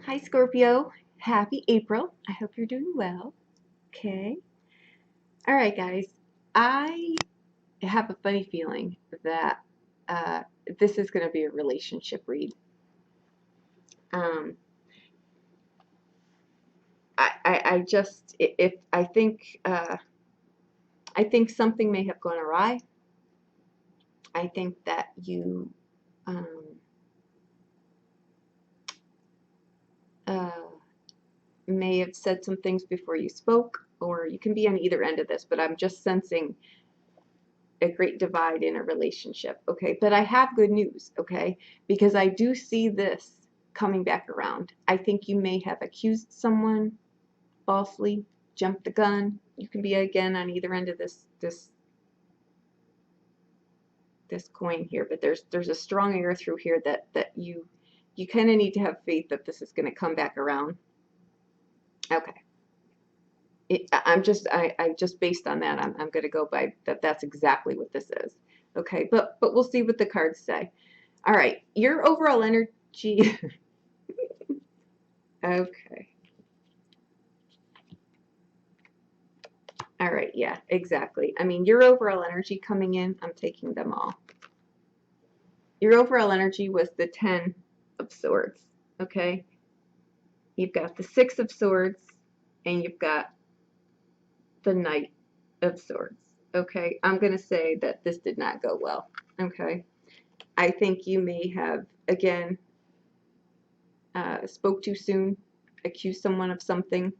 Hi Scorpio, happy April. I hope you're doing well. Okay. All right, guys. I have a funny feeling that uh, this is going to be a relationship read. Um, I just if I think something may have gone awry. I think that you uh, may have said some things before you spoke, or you can be on either end of this. But I'm just sensing a great divide in a relationship, okay? But I have good news, okay? Because I do see this coming back around. I think you may have accused someone falsely, jumped the gun. You can be again on either end of this coin here, but there's a strong air through here that you kind of need to have faith that this is going to come back around. Okay. I'm just based on that. I'm going to go by that. That's exactly what this is. Okay, but we'll see what the cards say. All right, your overall energy. Okay. All right, yeah, exactly. I mean, your overall energy coming in, I'm taking them all. Your overall energy was the 10 of Swords, okay? You've got the 6 of Swords, and you've got the Knight of Swords, okay? I'm going to say that this did not go well, okay? I think you may have, again, spoke too soon, accused someone of something,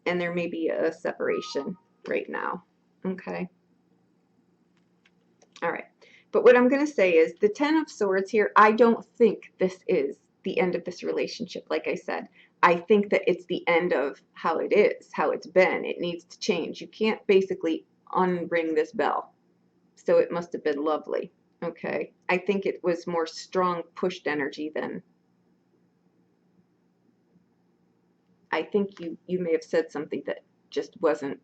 and there may be a separation right now, okay? All right, but what I'm going to say is the 10 of Swords here, I don't think this is the end of this relationship, like I said. I think that it's the end of how it is, how it's been. It needs to change. You can't basically unring this bell, so it must have been lovely, okay? I think it was more strong pushed energy than, I think you may have said something that just wasn't,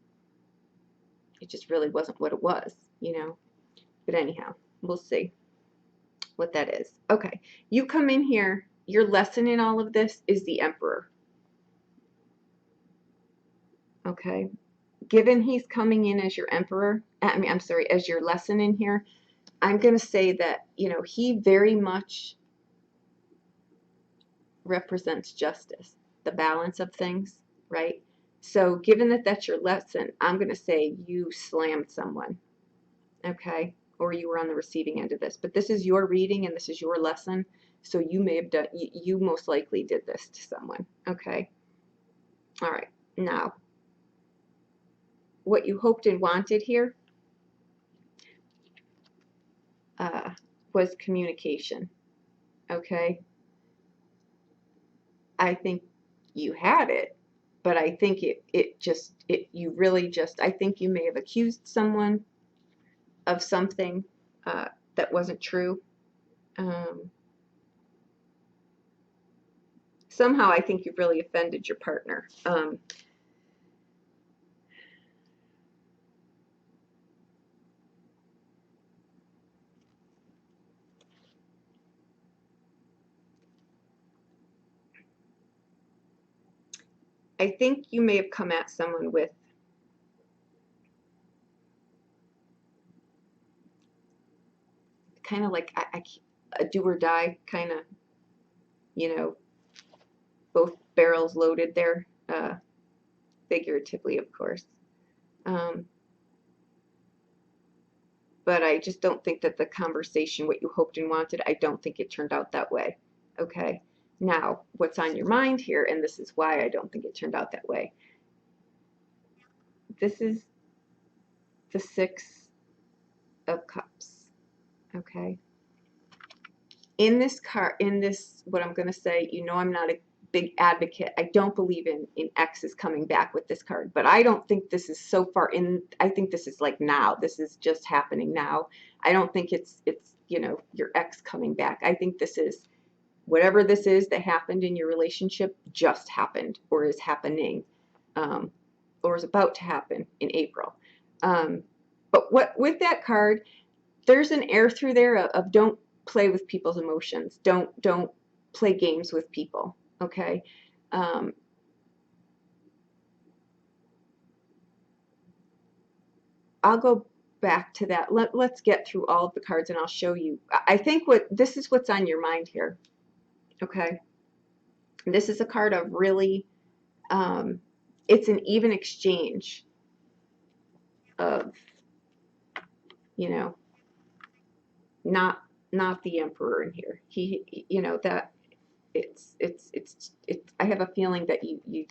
it just really wasn't what it was, you know? But anyhow, we'll see what that is. Okay, you come in here, your lesson in all of this is the Emperor. Okay, given he's coming in as your Emperor, I'm sorry, as your lesson in here, I'm going to say that, you know, he very much represents justice, the balance of things, right? So given that that's your lesson, I'm going to say you slammed someone, okay? Or you were on the receiving end of this. But this is your reading and this is your lesson. So you may have done, you most likely did this to someone, okay? All right, now, what you hoped and wanted here was communication, okay? I think you had it, but I think you really just, I think you may have accused someone of something that wasn't true. Somehow I think you've really offended your partner. I think you may have come at someone with kind of like a do or die kind of, you know, both barrels loaded there, figuratively, of course. But I just don't think that the conversation, what you hoped and wanted, I don't think it turned out that way. Okay. Now, what's on your mind here, and this is why I don't think it turned out that way. This is the 6 of Cups. Okay. In this card, in this, what I'm going to say, you know, I'm not a big advocate. I don't believe in exes coming back with this card, but I don't think this is so far in. I think this is like now. This is just happening now. I don't think it's you know, your ex coming back. I think this is whatever this is that happened in your relationship just happened or is happening, or is about to happen in April. But what with that card, there's an air through there of don't play with people's emotions. Don't play games with people, okay? I'll go back to that. Let's get through all of the cards and I'll show you. I think this is what's on your mind here, okay? This is a card of really, it's an even exchange of, you know, not the Emperor in here. He you know, that it's I have a feeling that you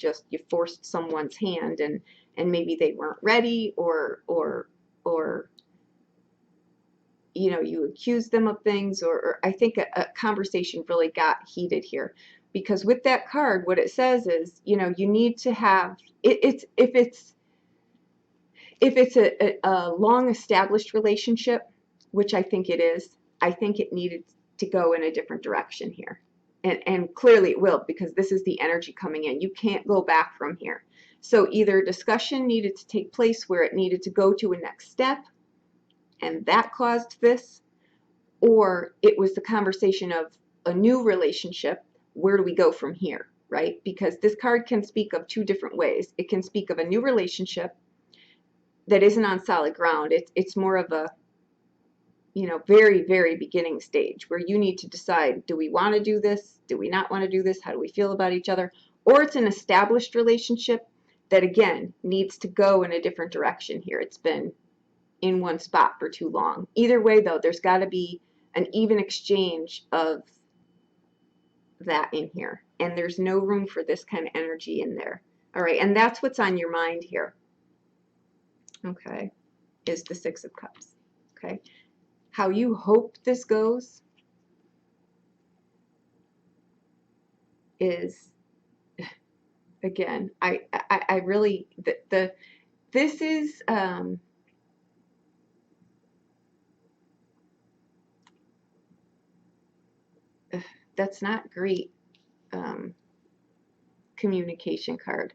forced someone's hand, and maybe they weren't ready, or you know, you accused them of things, or I think a conversation really got heated here, because with that card, what it says is, you know, you need to have if it's a long established relationship, which I think it is, I think it needed to go in a different direction here. And clearly it will, because this is the energy coming in. You can't go back from here. So either discussion needed to take place where it needed to go to a next step, and that caused this, or it was the conversation of a new relationship. Where do we go from here, right? Because this card can speak of two different ways. It can speak of a new relationship that isn't on solid ground. It's more of a, you know, very, very beginning stage where you need to decide, do we want to do this? Do we not want to do this? How do we feel about each other? Or it's an established relationship that, again, needs to go in a different direction here. It's been in one spot for too long. Either way, though, there's got to be an even exchange of that in here. And there's no room for this kind of energy in there. All right, and that's what's on your mind here. Okay, is the Six of Cups. Okay, how you hope this goes is, again, I really, this is, that's not great communication card.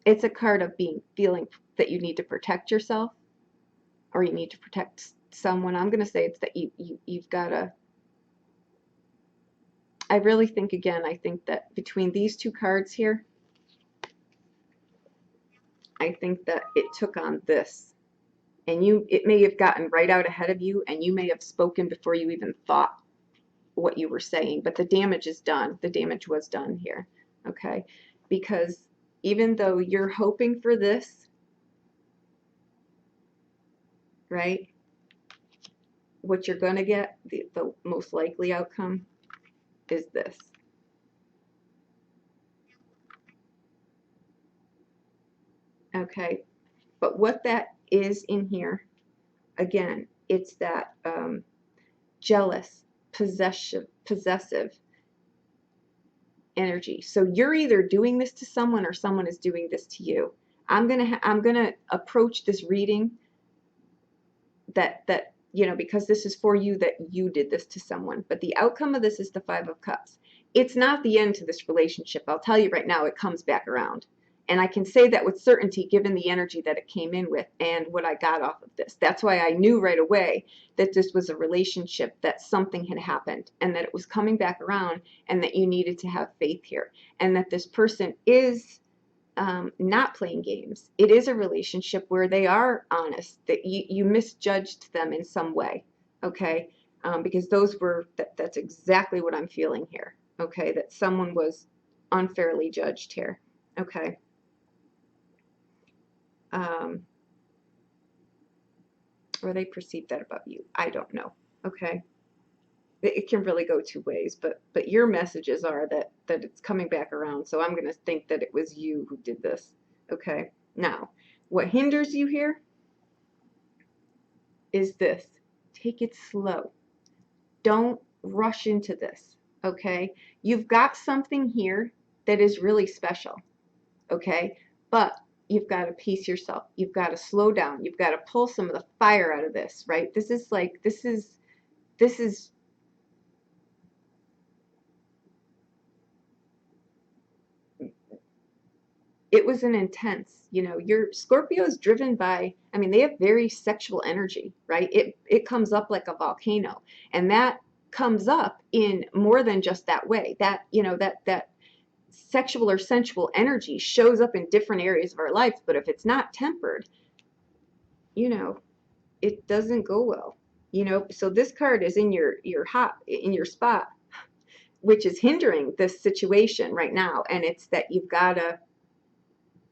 It's a card of feeling that you need to protect yourself, or you need to protect someone. I'm going to say it's that you've got to, I really think, again, I think that between these two cards here, I think that it took on this. And it may have gotten right out ahead of you, and you may have spoken before you even thought what you were saying, but the damage is done. The damage was done here, okay? Because even though you're hoping for this, right, what you're going to get, the most likely outcome is this. Okay, but what that is in here, again, it's that jealous, possessive energy. So you're either doing this to someone or someone is doing this to you. I'm gonna approach this reading that you know, because this is for you, that you did this to someone. But the outcome of this is the Five of Cups. It's not the end to this relationship. I'll tell you right now, it comes back around. And I can say that with certainty, given the energy that it came in with and what I got off of this. That's why I knew right away that this was a relationship, that something had happened, and that it was coming back around, and that you needed to have faith here. And that this person is not playing games. It is a relationship where they are honest, that you misjudged them in some way, okay? Because that's exactly what I'm feeling here, okay? That someone was unfairly judged here, okay? Or they perceive that about you. I don't know, okay? It can really go two ways, but your messages are that it's coming back around. So I'm going to think that it was you who did this. Okay. Now, what hinders you here is this. Take it slow. Don't rush into this. Okay. You've got something here that is really special. Okay. But you've got to pace yourself. You've got to slow down. You've got to pull some of the fire out of this, right? This is it was an intense, you know, your Scorpio is driven by, I mean, they have very sexual energy, right? It comes up like a volcano, and that comes up in more than just that way. That, you know, that sexual or sensual energy shows up in different areas of our life, but if it's not tempered, you know, it doesn't go well. You know, so this card is in your in your spot, which is hindering this situation right now, and it's that you've got to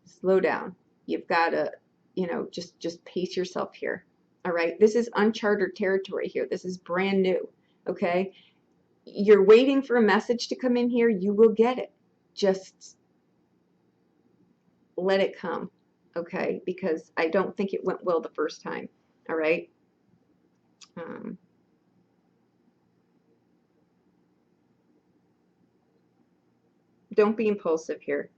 slow down. You've got to, you know, just pace yourself here. All right? This is uncharted territory here. This is brand new, okay? You're waiting for a message to come in here, you will get it. Just let it come, okay? Because I don't think it went well the first time. All right? Don't be impulsive here.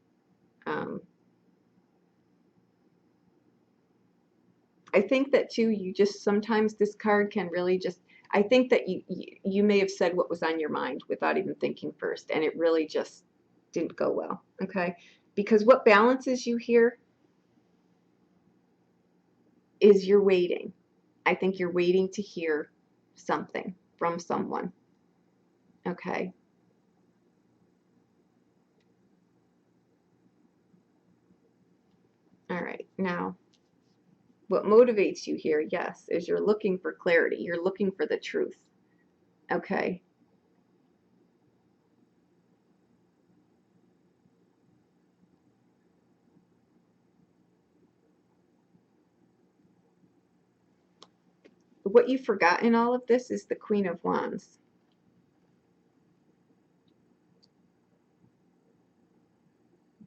I think that too, you just sometimes this card can really just, I think that you may have said what was on your mind without even thinking first, and it really just didn't go well, okay? Because what balances you here is you're waiting. I think you're waiting to hear something from someone, okay? All right, now, what motivates you here, yes, is you're looking for clarity. You're looking for the truth, okay? What you forgot in all of this is the Queen of Wands.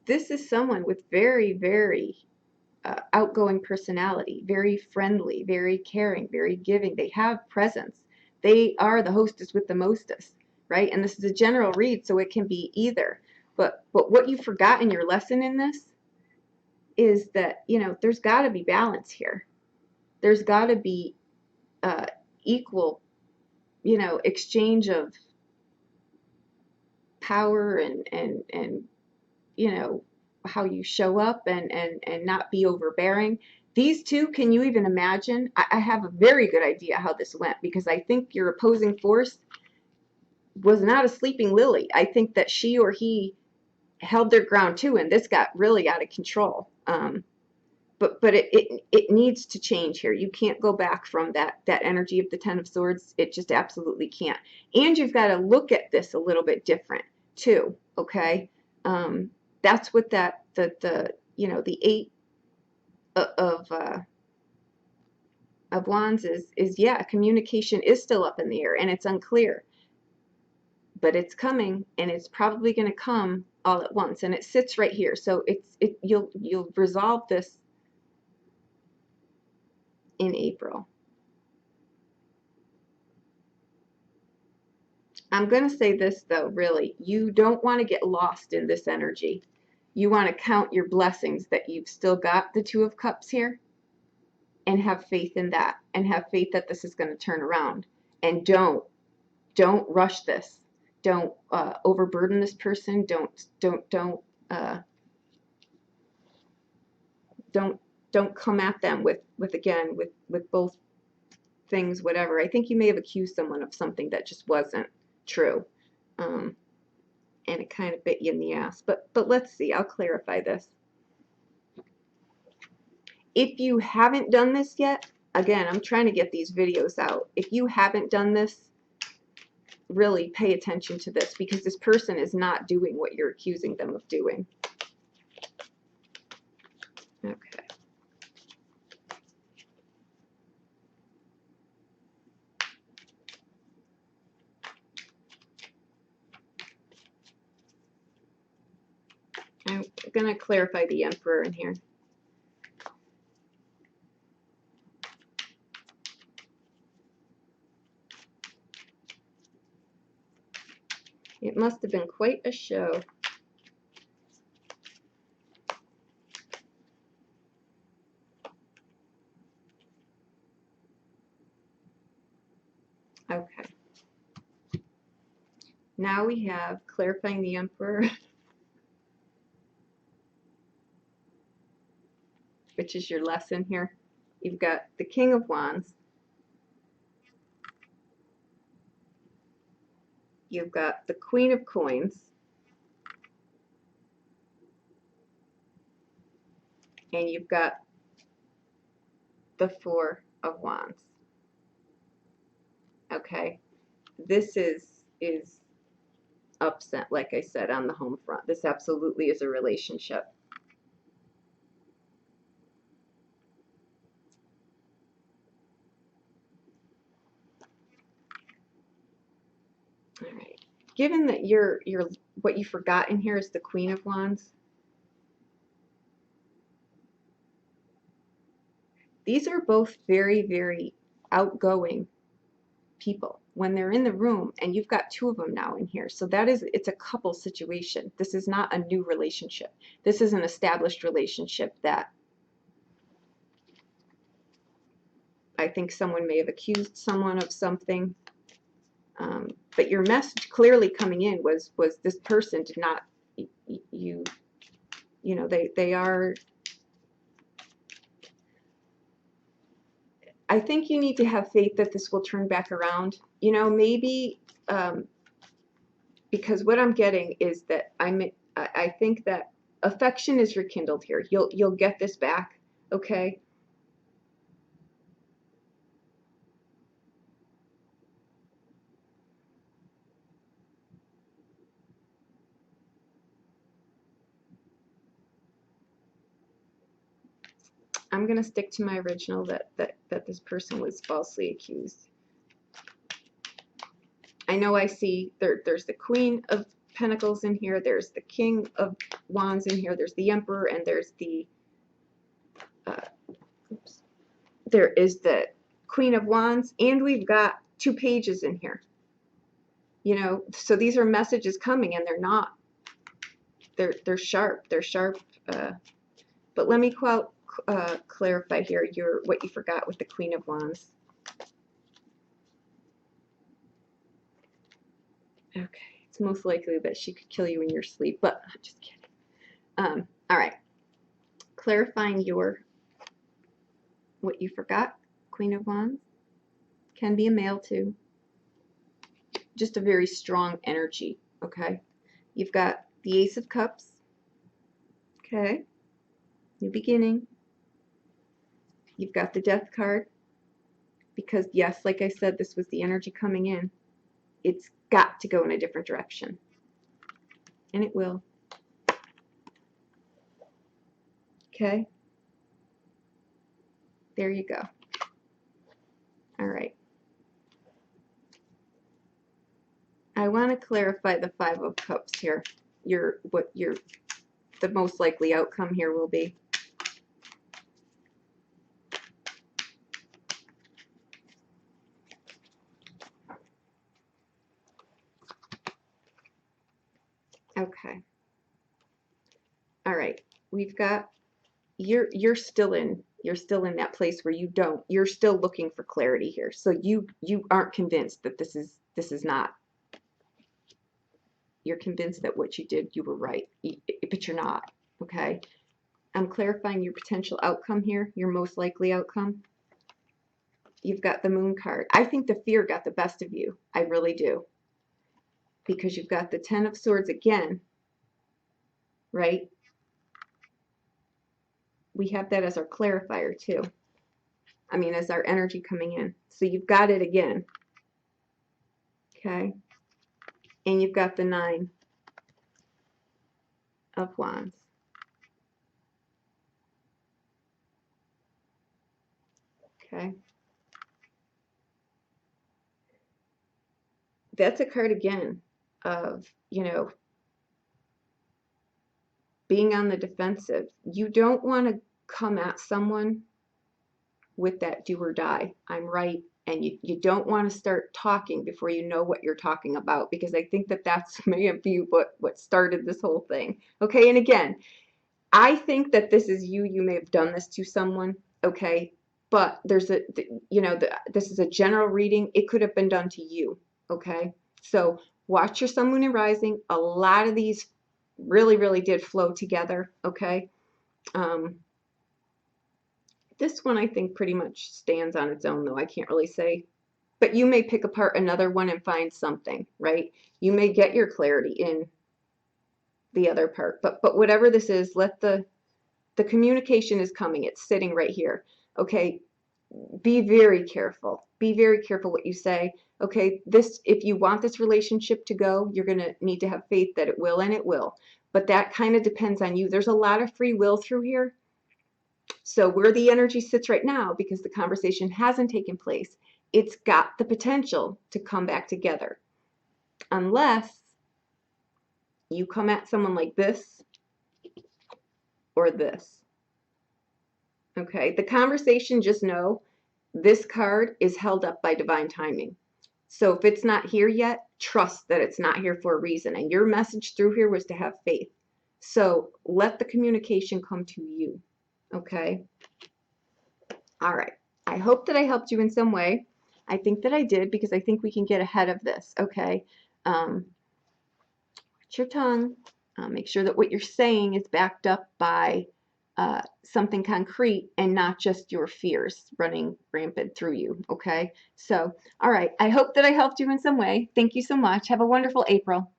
This is someone with very, very outgoing personality, very friendly, very caring, very giving. They have presence. They are the hostess with the mostest, right? And this is a general read, so it can be either. But what you forgot in your lesson in this is that, you know, there's got to be balance here. There's got to be uh, equal, you know, exchange of power and you know, how you show up and not be overbearing. These two, can you even imagine? I have a very good idea how this went, because I think your opposing force was not a sleeping lily. I think that she or he held their ground too, and this got really out of control. But it needs to change here. You can't go back from that energy of the Ten of Swords. It just absolutely can't. And you've got to look at this a little bit different too. Okay, that's what the you know, the Eight of Wands is. Yeah, communication is still up in the air and it's unclear, but it's coming, and it's probably going to come all at once, and it sits right here. So you'll resolve this in April. I'm going to say this though, really, you don't want to get lost in this energy. You want to count your blessings that you've still got the Two of Cups here, and have faith in that, and have faith that this is going to turn around. And don't rush this. Don't overburden this person. Don't come at them with again with both things, whatever. I think you may have accused someone of something that just wasn't true, and it kind of bit you in the ass. But let's see. I'll clarify this. If you haven't done this yet, again, I'm trying to get these videos out. If you haven't done this, really pay attention to this, because this person is not doing what you're accusing them of doing. Okay. I'm going to clarify the Emperor in here. It must have been quite a show. Okay. Now we have clarifying the Emperor. which is your lesson here. You've got the King of Wands. You've got the Queen of Coins. And you've got the Four of Wands. Okay, this is upset, like I said, on the home front. This absolutely is a relationship. All right. Given that you're what you forgot in here is the Queen of Wands. These are both very, very outgoing people when they're in the room, and you've got two of them now in here. So that is, it's a couple situation. This is not a new relationship. This is an established relationship that I think someone may have accused someone of something. But your message clearly coming in was this person did not, you know, they are, I think you need to have faith that this will turn back around. You know, maybe because what I'm getting is that I think that affection is rekindled here. You'll get this back, okay? I'm gonna stick to my original that this person was falsely accused. I know I see there's the Queen of Pentacles in here, there's the King of Wands in here, there's the Emperor, and there's the there is the Queen of Wands, and we've got two pages in here. You know, so these are messages coming, and they're not. They're sharp. They're sharp. But let me clarify here what you forgot with the Queen of Wands. Okay, it's most likely that she could kill you in your sleep, but I'm just kidding. All right, clarifying what you forgot. Queen of Wands can be a male too. Just a very strong energy. Okay, you've got the Ace of Cups. Okay, new beginning. You've got the Death card, because yes, like I said, this was the energy coming in. It's got to go in a different direction, and it will. Okay, there you go. All right, I want to clarify the Five of Cups here. The most likely outcome here will be. Okay. All right. We've got you're still in that place where you're still looking for clarity here. So you aren't convinced that this is not. You're convinced that what you did, you were right, but you're not. Okay. I'm clarifying your potential outcome here, your most likely outcome. You've got the Moon card. I think the fear got the best of you. I really do. Because you've got the Ten of Swords again, right? We have that as our clarifier too. I mean, as our energy coming in. So you've got it again. Okay. And you've got the Nine of Wands. Okay. That's a card again of, you know, being on the defensive. You don't want to come at someone with that do or die. I'm right. And you don't want to start talking before you know what you're talking about, because I think that's may be what started this whole thing. Okay. And again, I think that this is you. You may have done this to someone. Okay. But there's this is a general reading. It could have been done to you. Okay. So watch your Sun, Moon, and Rising. A lot of these really, really did flow together. Okay. This one I think pretty much stands on its own, though. I can't really say. But you may pick apart another one and find something, right? You may get your clarity in the other part. But whatever this is, let the communication is coming. It's sitting right here. Okay, be very careful. Be very careful what you say. Okay, this, if you want this relationship to go, you're going to need to have faith that it will, and it will. But that kind of depends on you. There's a lot of free will through here. So where the energy sits right now, because the conversation hasn't taken place, it's got the potential to come back together. Unless you come at someone like this or this. Okay, the conversation, just know this card is held up by divine timing. So if it's not here yet, trust that it's not here for a reason. And your message through here was to have faith. So let the communication come to you. Okay. All right. I hope that I helped you in some way. I think that I did, because I think we can get ahead of this. Okay. Watch your tongue. Make sure that what you're saying is backed up by something concrete and not just your fears running rampant through you. Okay. So, all right. I hope that I helped you in some way. Thank you so much. Have a wonderful April.